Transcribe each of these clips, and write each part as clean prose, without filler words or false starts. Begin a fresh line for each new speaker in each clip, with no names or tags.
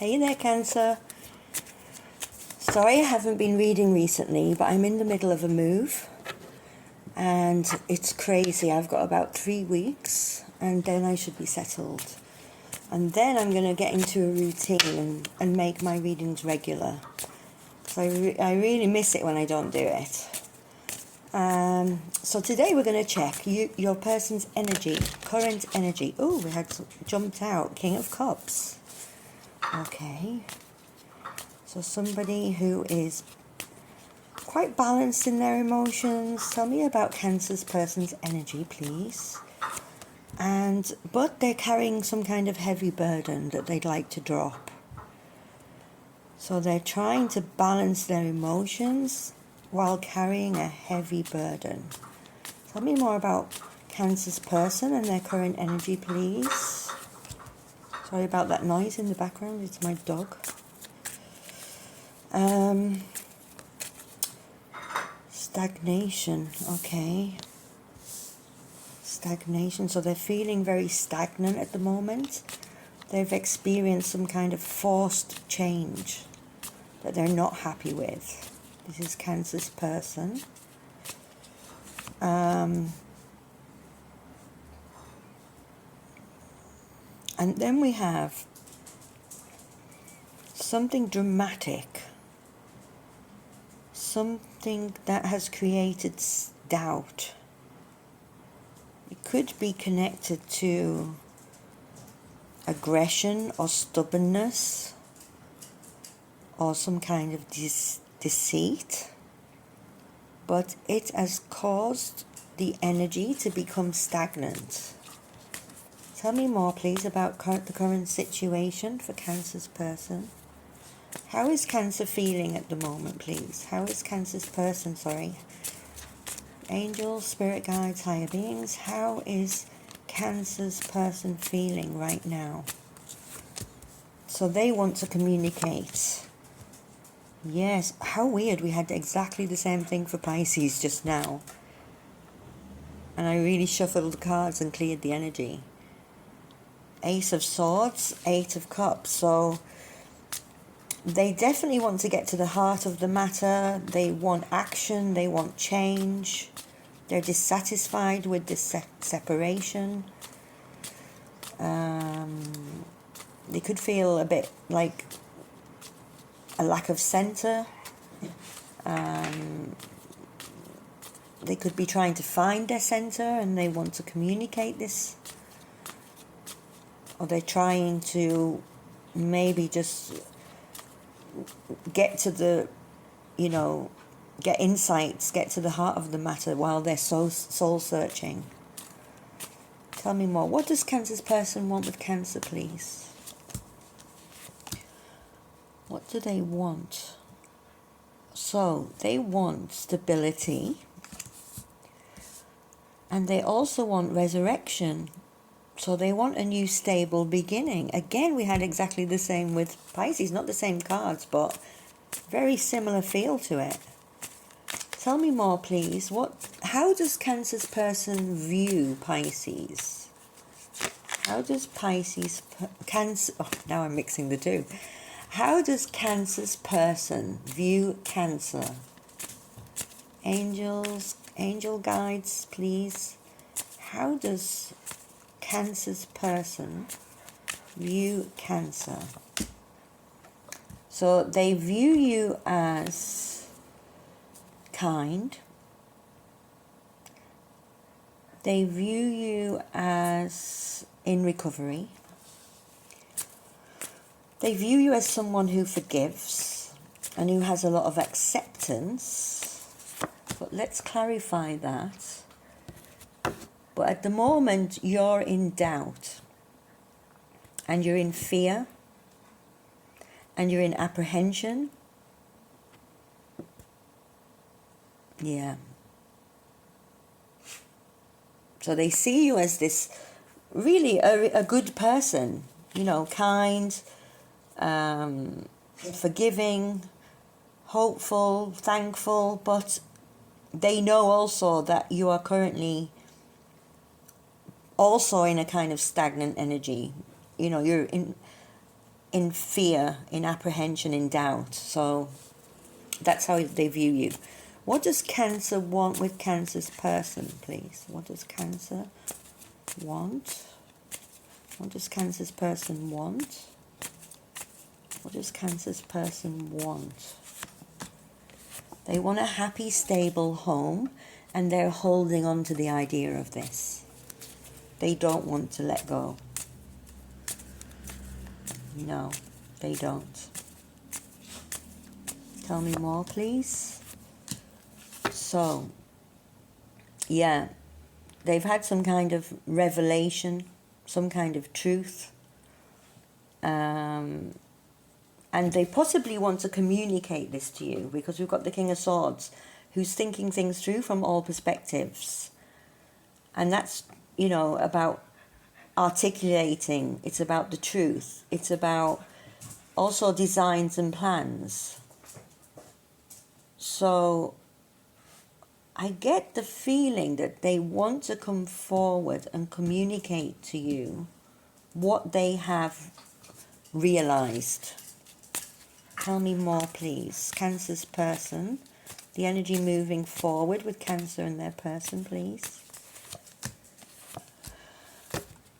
Hey there, Cancer. Sorry I haven't been reading recently, but I'm in the middle of a move and it's crazy. I've got about 3 weeks and then I should be settled. And then I'm going to get into a routine and make my readings regular. So I really miss it when I don't do it. So today we're going to check your person's energy, current energy. Oh, we had jumped out, King of Cups. Okay. So somebody who is quite balanced in their emotions. Tell me about Cancer's person's energy, please. But they're carrying some kind of heavy burden that they'd like to drop. So they're trying to balance their emotions while carrying a heavy burden. Tell me more about Cancer's person and their current energy, please. Sorry about that noise in the background. It's my dog. Stagnation. Okay. Stagnation. So they're feeling very stagnant at the moment. They've experienced some kind of forced change that they're not happy with. This is Cancer's person. And then we have something dramatic. Something that has created doubt. It could be connected to aggression or stubbornness or some kind of deceit. But it has caused the energy to become stagnant. Tell me more, please, about the current situation for Cancer's person. How is Cancer feeling at the moment, please? How is Cancer's person, Angels, spirit guides, higher beings. How is Cancer's person feeling right now? So they want to communicate. Yes, how weird. We had exactly the same thing for Pisces just now. And I really shuffled the cards and cleared the energy. Ace of Swords, Eight of Cups. So they definitely want to get to the heart of the matter. They want action. They want change. They're dissatisfied with this separation. They could feel a bit like a lack of center. They could be trying to find their center and they want to communicate this. Or they're trying to maybe just get to the, get insights, get to the heart of the matter while they're soul searching. Tell me more. What does Cancer's person want with Cancer, please? What do they want? So they want stability. And they also want resurrection. So they want a new stable beginning. Again, we had exactly the same with Pisces. Not the same cards, but very similar feel to it. Tell me more, please. How does Cancer's person view Pisces? How does Cancer... Oh, now I'm mixing the two. How does Cancer's person view Cancer? Angels, angel guides, please. How does Cancer's person view Cancer? So they view you as kind. They view you as in recovery. They view you as someone who forgives and who has a lot of acceptance. But let's clarify that. But at the moment, you're in doubt. And you're in fear. And you're in apprehension. Yeah. So they see you as this really a good person. Kind, forgiving, hopeful, thankful. But they know also that you are currently also in a kind of stagnant energy. You're in in fear, in apprehension, in doubt. So that's how they view you. What does Cancer want with Cancer's person, please? What does Cancer want? What does Cancer's person want? What does Cancer's person want? They want a happy, stable home, and they're holding on to the idea of this. They don't want to let go. No, they don't. Tell me more, please. So, yeah, they've had some kind of revelation, some kind of truth. And they possibly want to communicate this to you, because we've got the King of Swords, who's thinking things through from all perspectives. And that's, you know, about articulating. It's about the truth. It's about also designs and plans. So I get the feeling that they want to come forward and communicate to you what they have realized. Tell me more, please. Cancer's person. The energy moving forward with Cancer and their person, please.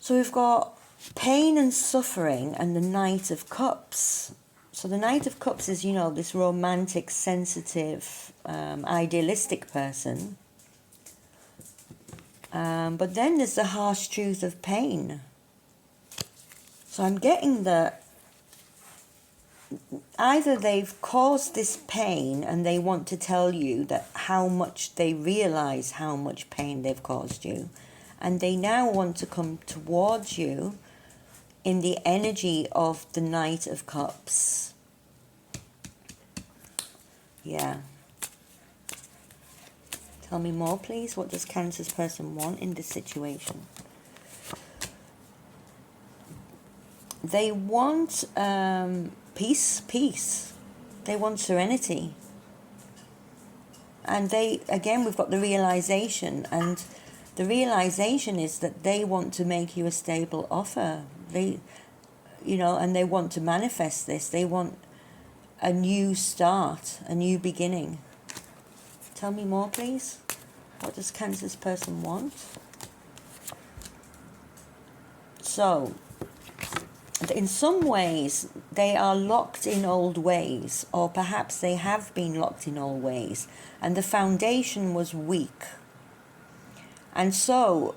So we've got pain and suffering and the Knight of Cups. So the Knight of Cups is, you know, this romantic, sensitive, idealistic person. But then there's the harsh truth of pain. So I'm getting that either they've caused this pain and they want to tell you that how much they realize how much pain they've caused you, and they now want to come towards you in the energy of the Knight of Cups. Yeah. Tell me more, please. What does Cancer's person want in this situation? They want peace. They want serenity. And again, we've got the realization, and the realization is that they want to make you a stable offer. They, you know, and they want to manifest this. They want a new start, a new beginning. Tell me more, please. What does Cancer's person want? So, in some ways, they are locked in old ways, or perhaps they have been locked in old ways, and the foundation was weak. And so,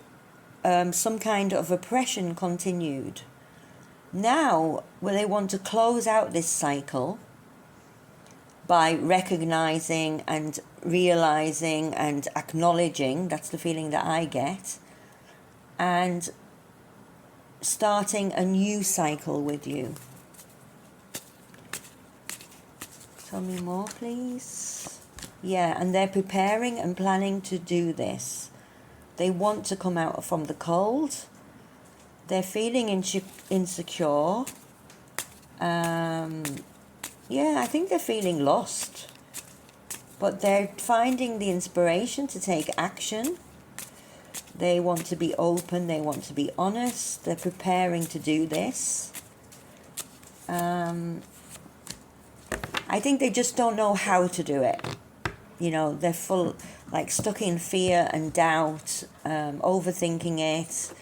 some kind of oppression continued. Now, they want to close out this cycle by recognizing and realizing and acknowledging, that's the feeling that I get, and starting a new cycle with you. Tell me more, please. Yeah, and they're preparing and planning to do this. They want to come out from the cold. They're feeling insecure. Yeah, I think they're feeling lost. But they're finding the inspiration to take action. They want to be open. They want to be honest. They're preparing to do this. I think they just don't know how to do it. You know, they're stuck in fear and doubt, overthinking it.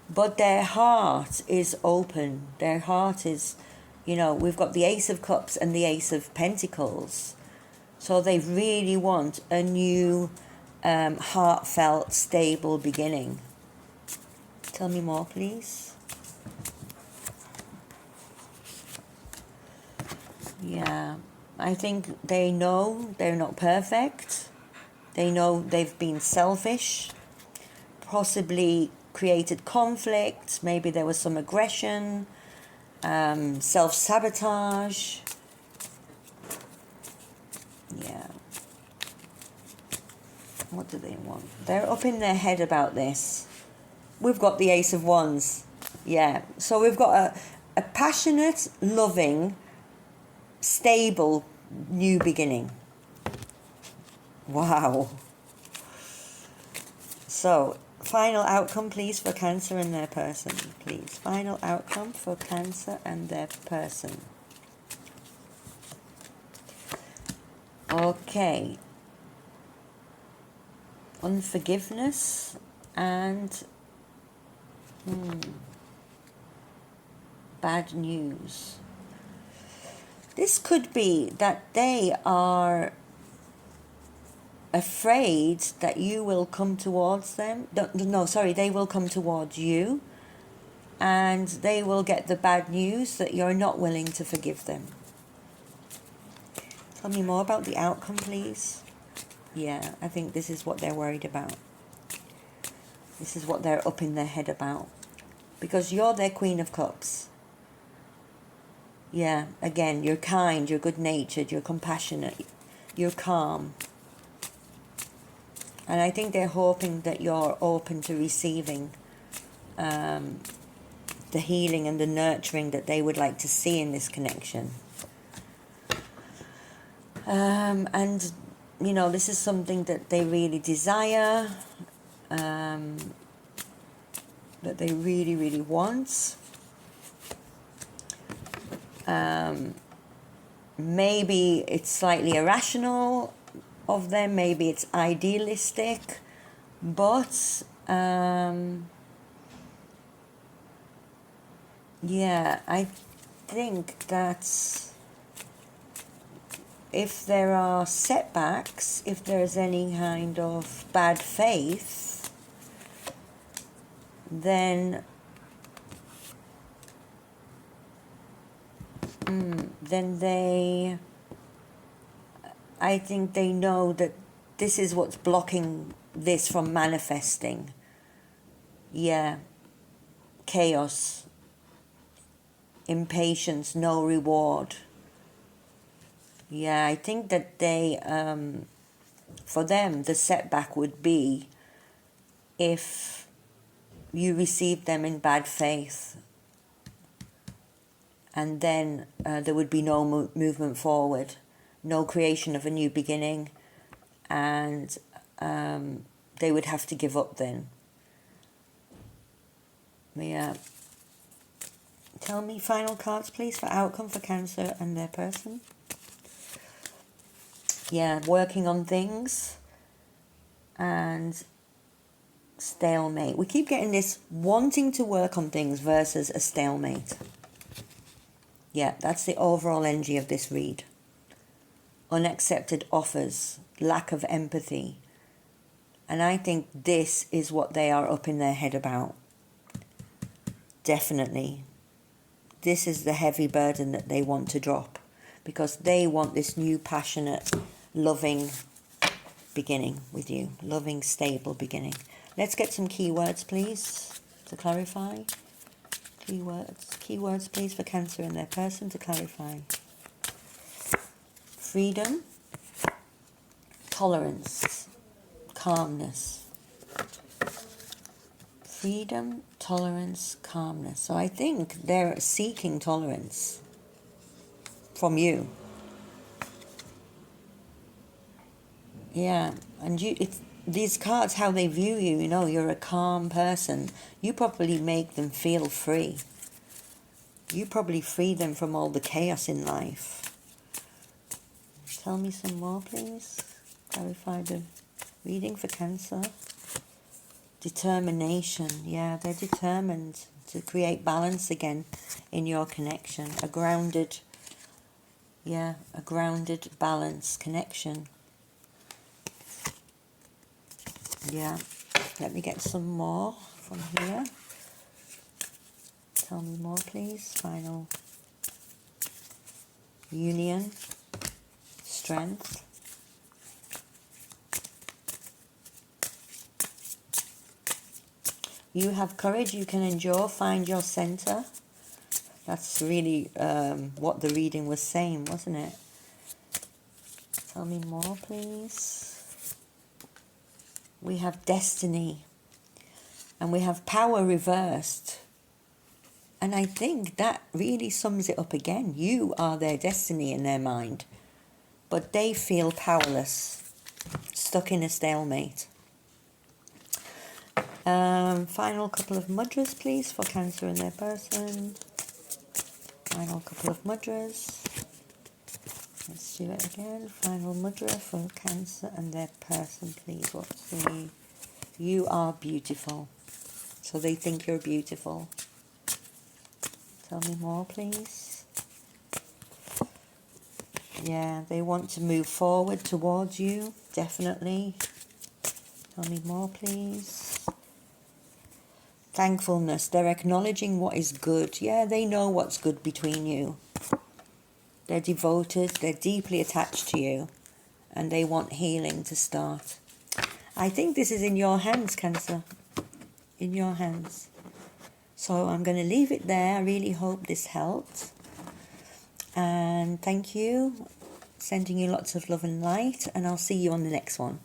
But their heart is open. Their heart is, you know, we've got the Ace of Cups and the Ace of Pentacles. So they really want a new, heartfelt, stable beginning. Tell me more, please. Yeah, I think they know they're not perfect. They know they've been selfish, possibly created conflict. Maybe there was some aggression, self-sabotage. Yeah. What do they want? They're up in their head about this. We've got the Ace of Wands. Yeah. So we've got a passionate, loving, stable new beginning. Wow. So Final outcome, please, for Cancer and their person. Please. Final outcome for Cancer and their person. Okay. Unforgiveness and bad news. This could be that they are afraid that you will come towards them. No, sorry, they will come towards you, and they will get the bad news that you're not willing to forgive them. Tell me more about the outcome, please. Yeah, I think this is what they're worried about. This is what they're up in their head about. Because you're their Queen of Cups. Yeah, again, you're kind, you're good-natured, you're compassionate, you're calm. And I think they're hoping that you're open to receiving the healing and the nurturing that they would like to see in this connection. And, you know, this is something that they really desire, that they really, really want. Maybe it's slightly irrational of them, maybe it's idealistic, but yeah, I think that if there are setbacks, if there's any kind of bad faith, then I think they know that this is what's blocking this from manifesting. Yeah. Chaos. Impatience, no reward. Yeah, I think that they, for them, the setback would be if you received them in bad faith. And then there would be no movement forward, no creation of a new beginning, and they would have to give up then. Yeah. Tell me final cards, please, for outcome for Cancer and their person. Yeah, working on things and stalemate. We keep getting this wanting to work on things versus a stalemate. Yeah, that's the overall energy of this read. Unaccepted offers, lack of empathy. And I think this is what they are up in their head about. Definitely. This is the heavy burden that they want to drop. Because they want this new, passionate, loving beginning with you. Loving, stable beginning. Let's get some keywords, please, to clarify. Keywords, please, for Cancer and their person to clarify. Freedom, tolerance, calmness. Freedom, tolerance, calmness. So I think they're seeking tolerance from you. Yeah, and these cards, how they view you, you know, you're a calm person. You probably make them feel free. You probably free them from all the chaos in life. Tell me some more, please. Clarify the reading for Cancer. Determination. Yeah, they're determined to create balance again in your connection. A grounded, balanced connection. Yeah, let me get some more from here. Tell me more, please. Final. Union. Strength. You have courage, you can endure, find your center. That's really what the reading was saying, wasn't it? Tell me more, please. We have destiny. And we have power reversed. And I think that really sums it up again. You are their destiny in their mind. But they feel powerless, stuck in a stalemate. Final couple of mudras, please, for Cancer and their person. Final couple of mudras. Let's do it again. Final mudra for Cancer and their person, please. What's the... You are beautiful. So they think you're beautiful. Tell me more, please. Yeah, they want to move forward towards you, definitely. Tell me more, please. Thankfulness. They're acknowledging what is good. Yeah, they know what's good between you. They're devoted. They're deeply attached to you. And they want healing to start. I think this is in your hands, Cancer. In your hands. So I'm going to leave it there. I really hope this helped. And thank you. Sending you lots of love and light. And I'll see you on the next one.